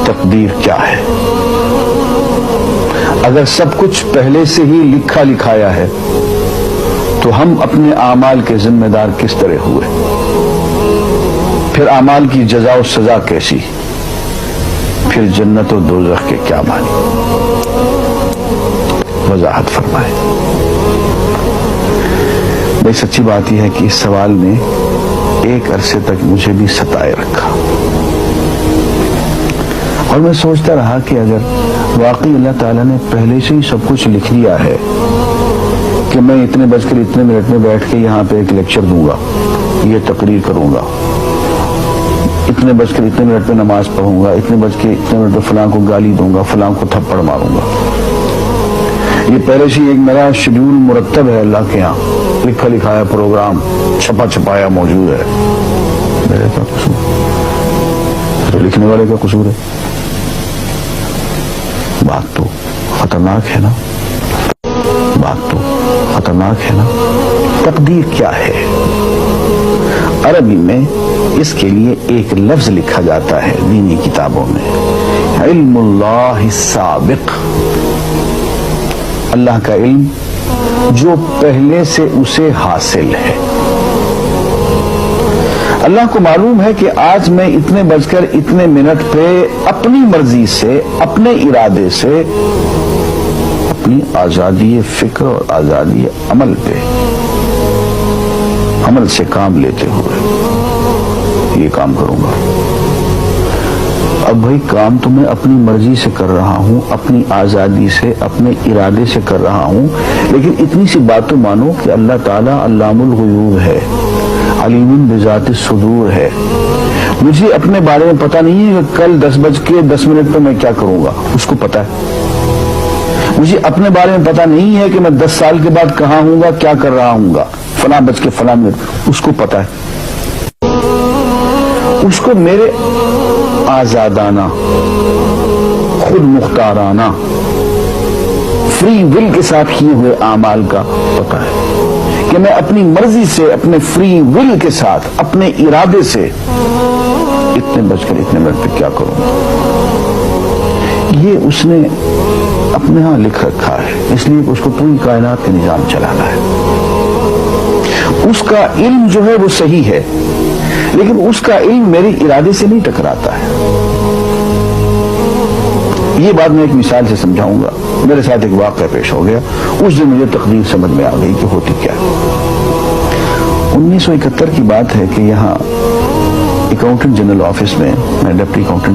تقدیر کیا ہے؟ اگر سب کچھ پہلے سے ہی لکھا لکھایا ہے تو ہم اپنے اعمال کے ذمہ دار کس طرح ہوئے؟ پھر اعمال کی جزا و سزا کیسی؟ پھر جنت و دوزخ کے کیا معنی؟ وضاحت فرمائے۔ بھئی سچی بات یہ ہے کہ اس سوال نے ایک عرصے تک مجھے بھی ستائے رکھا، اور میں سوچتا رہا کہ اگر واقعی اللہ تعالیٰ نے پہلے سے ہی سب کچھ لکھ دیا ہے کہ میں اتنے بج کر اتنے منٹ میں بیٹھ کے یہاں پہ ایک لیکچر دوں گا، یہ تقریر کروں گا، اتنے بج کر اتنے منٹ میں نماز پڑھوں گا، اتنے بج کے اتنے منٹ میں فلاں کو گالی دوں گا، فلاں کو تھپڑ ماروں گا، یہ پہلے سے ایک میرا شیڈول مرتب ہے اللہ کے ہاں، لکھا لکھایا پروگرام چھپا چھپایا موجود ہے، میرے کا قصور تو لکھنے والے کا قصور ہے؟ بات تو خطرناک ہے نا، بات تو خطرناک ہے نا۔ تقدیر کیا ہے؟ عربی میں اس کے لیے ایک لفظ لکھا جاتا ہے دینی کتابوں میں، علم اللہ السابق، اللہ کا علم جو پہلے سے اسے حاصل ہے۔ اللہ کو معلوم ہے کہ آج میں اتنے بج کر اتنے منٹ پہ اپنی مرضی سے، اپنے ارادے سے، اپنی آزادی فکر اور آزادی عمل پہ، عمل سے کام لیتے ہوئے یہ کام کروں گا۔ اب بھائی کام تو میں اپنی مرضی سے کر رہا ہوں، اپنی آزادی سے، اپنے ارادے سے کر رہا ہوں، لیکن اتنی سی بات تو مانو کہ اللہ تعالیٰ علام الغیوب ہے، علیم بذات الصدور ہے۔ مجھے اپنے بارے میں پتہ نہیں ہے کہ کل 10:10 پہ میں کیا کروں گا، اس کو پتہ ہے۔ مجھے اپنے بارے میں پتہ نہیں ہے کہ میں 10 سال کے بعد کہاں ہوں گا، کیا کر رہا ہوں گا، فلاں بج کے فلاں منٹ، اس کو پتہ ہے۔ اس کو میرے آزادانہ، خود مختارانہ، فری ول کے ساتھ کیے ہوئے اعمال کا پتہ ہے کہ میں اپنی مرضی سے، اپنے فری ول کے ساتھ، اپنے ارادے سے اتنے بج کر اتنے منٹ پہ کیا کروں گا۔ یہ اس نے اپنے ہاں لکھ رکھا ہے، اس لیے اس کو پوری کائنات کا نظام چلانا ہے۔ اس کا علم جو ہے وہ صحیح ہے، لیکن اس کا علم میرے ارادے سے نہیں ٹکراتا ہے۔ یہ بات میں ایک مثال سے سمجھاؤں گا۔ میرے ساتھ ایک واقعہ پیش ہو گیا، اس دن مجھے تقدیر سمجھ میں آ گئی کہ ہوتی کیا ہے۔ 1971 کی بات ہے کہ یہاں اکاؤنٹنٹ جنرل آفس میں ڈپٹی اکاؤنٹنٹ